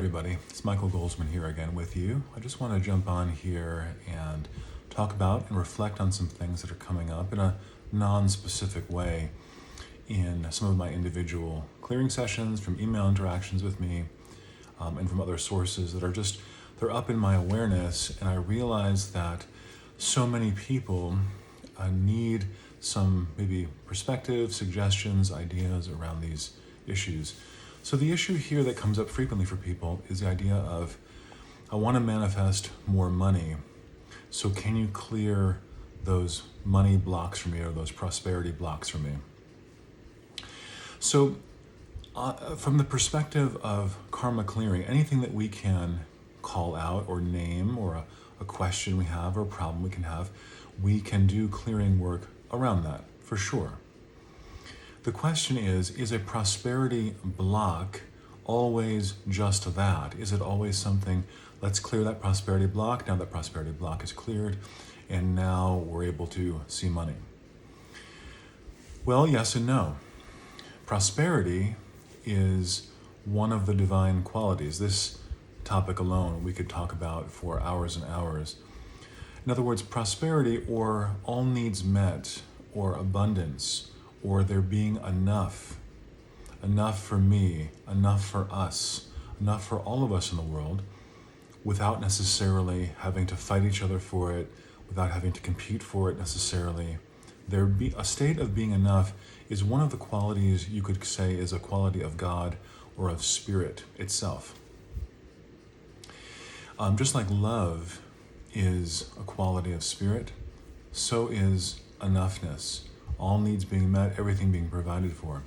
everybody. It's Michael Goldsman here again with you. I just want to jump on here and talk about and reflect on some things that are coming up in a non-specific way in some of my individual clearing sessions, from email interactions with me, and from other sources that are they're up in my awareness, and I realize that so many people need some maybe perspective, suggestions, ideas around these issues. So the issue here that comes up frequently for people is the idea of, I want to manifest more money. So can you clear those money blocks for me, or those prosperity blocks for me? So from the perspective of karma clearing, anything that we can call out or name, or a question we have or a problem we we can do clearing work around that, for sure. The question is a prosperity block always just that? Is it always something, let's clear that prosperity block, now that prosperity block is cleared, and now we're able to see money? Well, yes and no. Prosperity is one of the divine qualities. This topic alone we could talk about for hours and hours. In other words, prosperity, or all needs met, or abundance, or there being enough for me, enough for us, enough for all of us in the world, without necessarily having to fight each other for it, without having to compete for it necessarily. There be a state of being enough is one of the qualities you could say is a quality of God or of spirit itself. Just like love is a quality of spirit, so is enoughness. All needs being met, everything being provided for.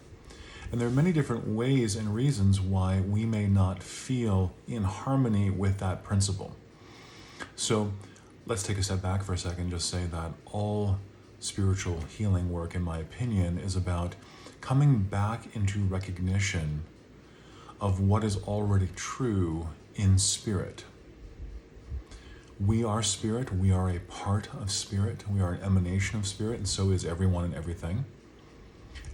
And there are many different ways and reasons why we may not feel in harmony with that principle. So let's take a step back for a second and just say that all spiritual healing work, in my opinion, is about coming back into recognition of what is already true in spirit. We are spirit, we are a part of spirit, we are an emanation of spirit, and so is everyone and everything.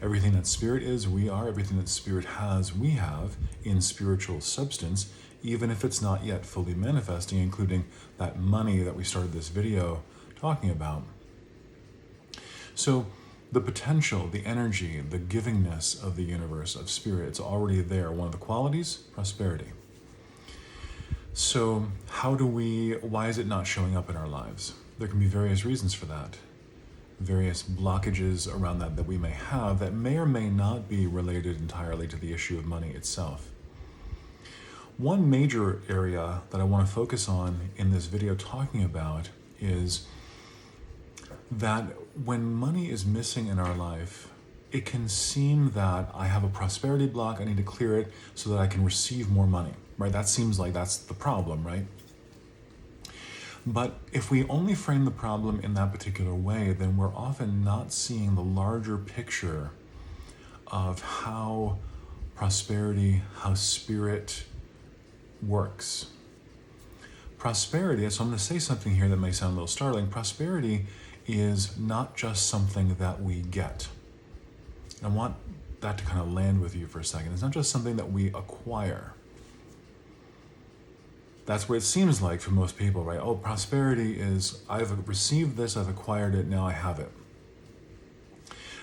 Everything that spirit is, we are. Everything that spirit has, we have in spiritual substance, even if it's not yet fully manifesting, including that money that we started this video talking about. So the potential, the energy, the givingness of the universe, of spirit, it's already there. One of the qualities, prosperity. So why is it not showing up in our lives? There can be various reasons for that. Various blockages around that we may have that may or may not be related entirely to the issue of money itself. One major area that I want to focus on in this video talking about is that when money is missing in our life, it can seem that I have a prosperity block, I need to clear it so that I can receive more money, right? That seems like that's the problem, right? But if we only frame the problem in that particular way, then we're often not seeing the larger picture of how prosperity, how spirit works. Prosperity, so I'm going to say something here that may sound a little startling. Prosperity is not just something that we get. I want that to kind of land with you for a second. It's not just something that we acquire. That's what it seems like for most people, right? Oh, prosperity is, I've received this, I've acquired it, now I have it.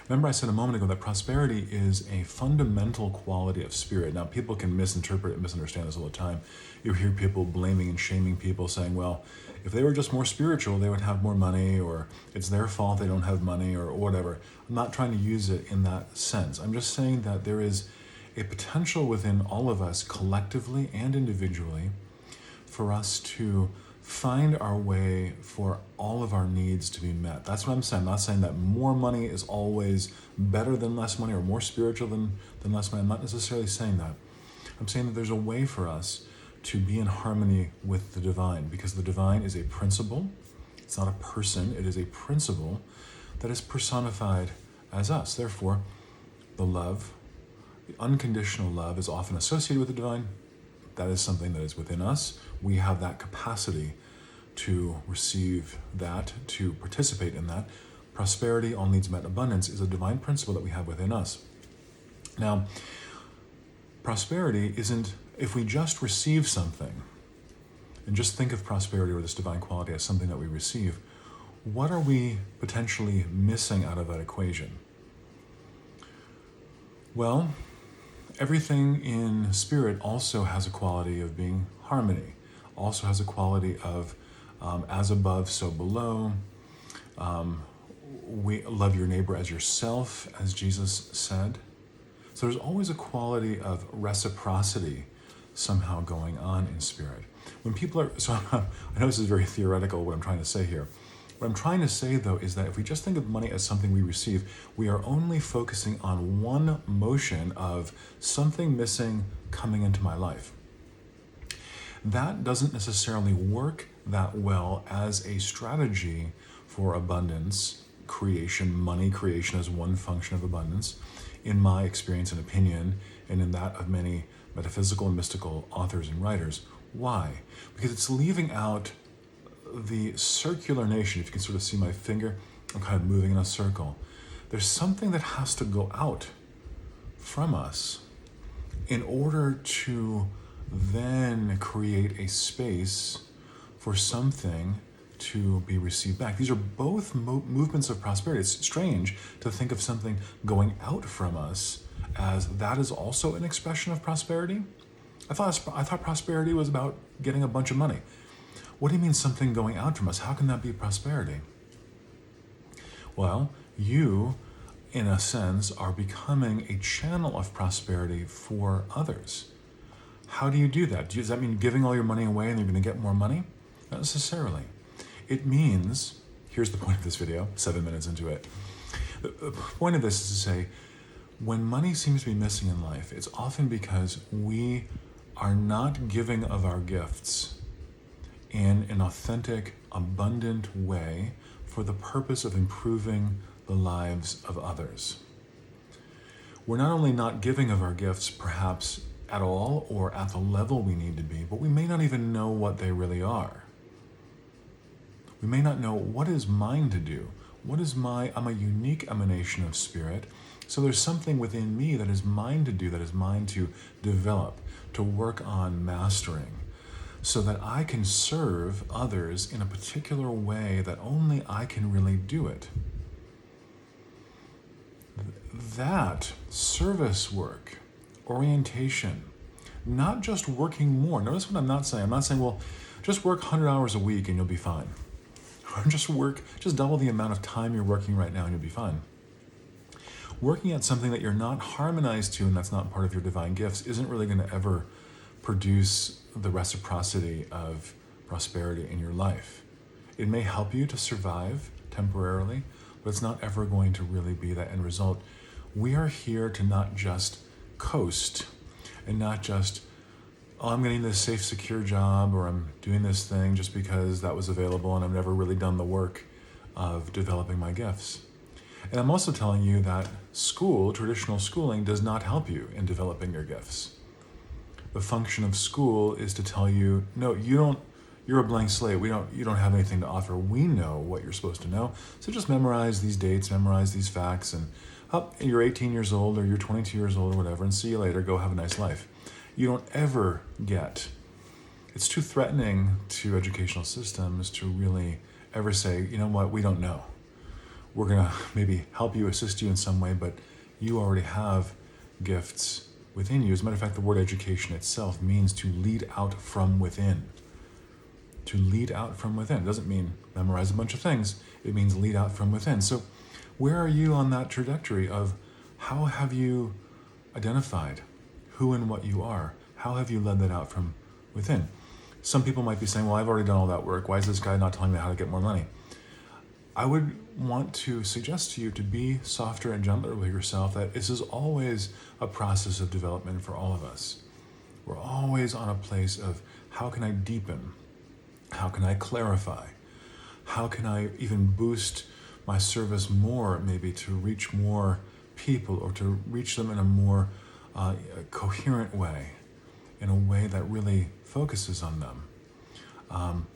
Remember I said a moment ago that prosperity is a fundamental quality of spirit. Now, people can misinterpret and misunderstand this all the time. You hear people blaming and shaming people, saying, well, if they were just more spiritual, they would have more money, or it's their fault they don't have money, or whatever. I'm not trying to use it in that sense. I'm just saying that there is a potential within all of us, collectively and individually, for us to find our way for all of our needs to be met. That's what I'm saying. I'm not saying that more money is always better than less money, or more spiritual than less money. I'm not necessarily saying that. I'm saying that there's a way for us to be in harmony with the divine, because the divine is a principle. It's not a person. It is a principle that is personified as us. Therefore, the love, the unconditional love, is often associated with the divine. That is something that is within us. We have that capacity to receive that, to participate in that. Prosperity, all needs met, abundance is a divine principle that we have within us. Now, prosperity isn't If we just receive something, and just think of prosperity or this divine quality as something that we receive, what are we potentially missing out of that equation? Well, everything in spirit also has a quality of being harmony, also has a quality of as above, so below. We love your neighbor as yourself, as Jesus said. So there's always a quality of reciprocity somehow going on in spirit. When people are, so I know this is very theoretical what I'm trying to say here. What I'm trying to say though is that if we just think of money as something we receive, we are only focusing on one motion of something missing coming into my life. That doesn't necessarily work that well as a strategy for abundance creation. Money creation is one function of abundance, in my experience and opinion, and in that of many metaphysical and mystical authors and writers. Why? Because it's leaving out the circular nation. If you can sort of see my finger, I'm kind of moving in a circle. There's something that has to go out from us in order to then create a space for something to be received back. These are both movements of prosperity. It's strange to think of something going out from us as that is also an expression of prosperity. I thought prosperity was about getting a bunch of money. What do you mean something going out from us? How can that be prosperity? Well, you, in a sense, are becoming a channel of prosperity for others. How do you do that? Does that mean giving all your money away and you're going to get more money? Not necessarily. It means, here's the point of this video, 7 minutes into it. The point of this is to say, when money seems to be missing in life, it's often because we are not giving of our gifts in an authentic, abundant way for the purpose of improving the lives of others. We're not only not giving of our gifts, perhaps at all or at the level we need to be, but we may not even know what they really are. We may not know what is mine to do. I'm a unique emanation of spirit. So there's something within me that is mine to do, that is mine to develop, to work on mastering, so that I can serve others in a particular way that only I can really do it. That service work, orientation, not just working more. Notice what I'm not saying. I'm not saying, well, just work 100 hours a week and you'll be fine. Or just double the amount of time you're working right now and you'll be fine. Working at something that you're not harmonized to and that's not part of your divine gifts isn't really going to ever produce the reciprocity of prosperity in your life. It may help you to survive temporarily, but it's not ever going to really be that end result. We are here to not just coast and not just, oh, I'm getting this safe, secure job, or I'm doing this thing just because that was available and I've never really done the work of developing my gifts. And I'm also telling you that school, traditional schooling, does not help you in developing your gifts. The function of school is to tell you, no, you're a blank slate. You don't have anything to offer. We know what you're supposed to know. So just memorize these dates, memorize these facts, and you're 18 years old or you're 22 years old or whatever, and see you later, go have a nice life. You don't ever get, it's too threatening to educational systems to really ever say, you know what, we don't know. We're going to maybe help you, assist you in some way, but you already have gifts within you. As a matter of fact, the word education itself means to lead out from within. To lead out from within. It doesn't mean memorize a bunch of things. It means lead out from within. So where are you on that trajectory of how have you identified who and what you are? How have you led that out from within? Some people might be saying, well, I've already done all that work. Why is this guy not telling me how to get more money? I would want to suggest to you to be softer and gentler with yourself, that this is always a process of development for all of us. We're always on a place of how can I deepen? How can I clarify? How can I even boost my service more, maybe to reach more people or to reach them in a more coherent way, in a way that really focuses on them.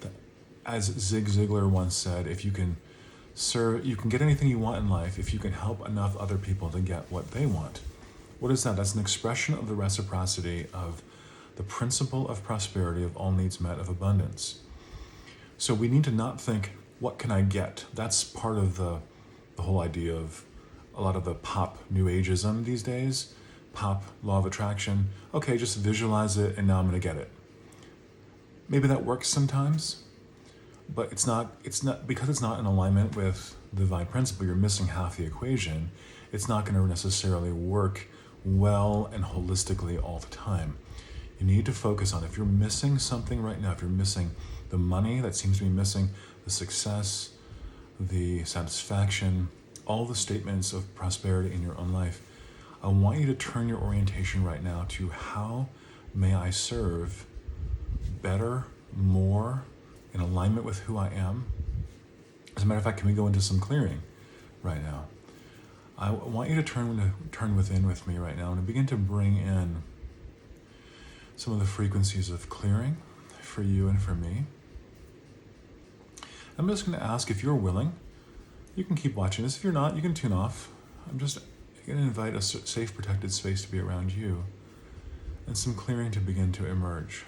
As Zig Ziglar once said, if you can serve, you can get anything you want in life if you can help enough other people to get what they want. What is that? That's an expression of the reciprocity of the principle of prosperity, of all needs met, of abundance. So we need to not think, what can I get? That's part of the whole idea of a lot of the pop new ageism these days. Pop law of attraction. Okay, just visualize it and now I'm going to get it. Maybe that works sometimes, but it's not because it's not in alignment with the divine principle, you're missing half the equation. It's not going to necessarily work well and holistically all the time. You need to focus on, if you're missing something right now, if you're missing the money that seems to be missing, the success, the satisfaction, all the statements of prosperity in your own life, I want you to turn your orientation right now to, how may I serve better, more, in alignment with who I am? As a matter of fact, can we go into some clearing right now? I want you to turn within with me right now and begin to bring in some of the frequencies of clearing for you and for me. I'm just going to ask, if you're willing, you can keep watching this. If you're not, you can tune off. I'm just going to invite a safe, protected space to be around you and some clearing to begin to emerge.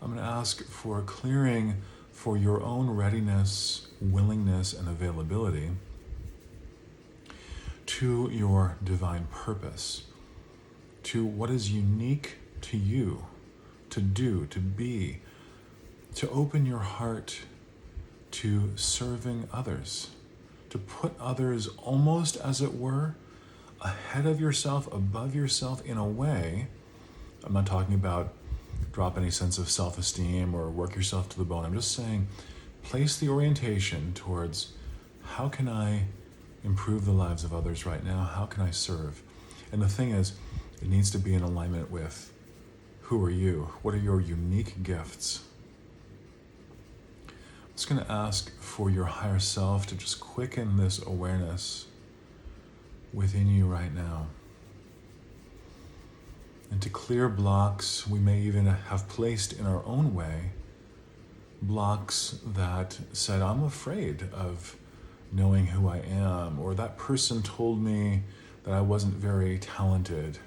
I'm going to ask for clearing for your own readiness, willingness, and availability to your divine purpose, to what is unique to you, to do, to be, to open your heart to serving others, to put others almost, as it were, ahead of yourself, above yourself in a way. I'm not talking about drop any sense of self-esteem or work yourself to the bone. I'm just saying, place the orientation towards, how can I improve the lives of others right now? How can I serve? And the thing is, it needs to be in alignment with, who are you? What are your unique gifts? I'm just going to ask for your higher self to just quicken this awareness within you right now. And to clear blocks we may even have placed in our own way, blocks that said, I'm afraid of knowing who I am, or that person told me that I wasn't very talented,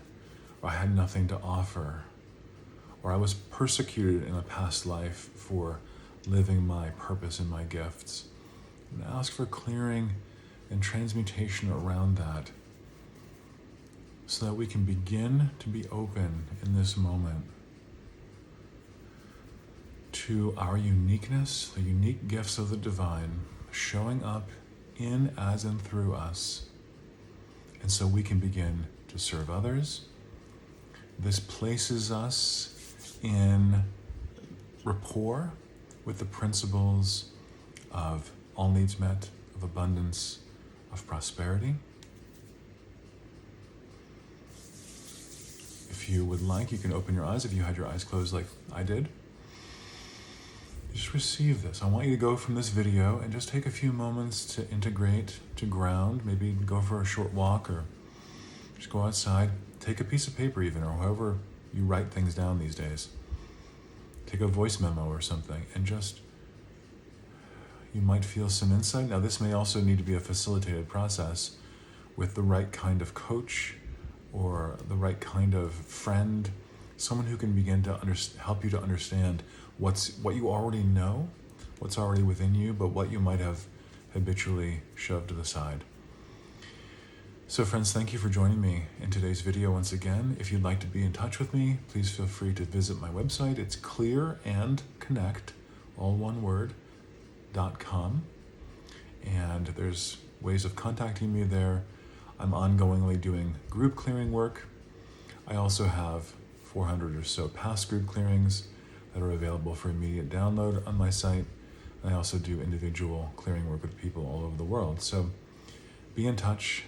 or I had nothing to offer, or I was persecuted in a past life for living my purpose and my gifts. And ask for clearing and transmutation around that, so that we can begin to be open in this moment to our uniqueness, the unique gifts of the divine showing up in, as, and through us. And so we can begin to serve others. This places us in rapport with the principles of all needs met, of abundance, of prosperity. If you would like, you can open your eyes if you had your eyes closed like I did. Just receive this. I want you to go from this video and just take a few moments to integrate, to ground, maybe go for a short walk, or just go outside. Take a piece of paper even, or however you write things down these days. Take a voice memo or something, and just, you might feel some insight. Now, this may also need to be a facilitated process with the right kind of coach or the right kind of friend, someone who can begin to help you to understand what you already know, what's already within you, but what you might have habitually shoved to the side. So friends, thank you for joining me in today's video once again. If you'd like to be in touch with me, please feel free to visit my website. It's clearandconnect, all one word, .com. And there's ways of contacting me there. I'm ongoingly doing group clearing work. I also have 400 or so past group clearings that are available for immediate download on my site. And I also do individual clearing work with people all over the world. So be in touch.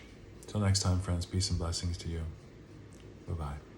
Till next time, friends, peace and blessings to you. Bye-bye.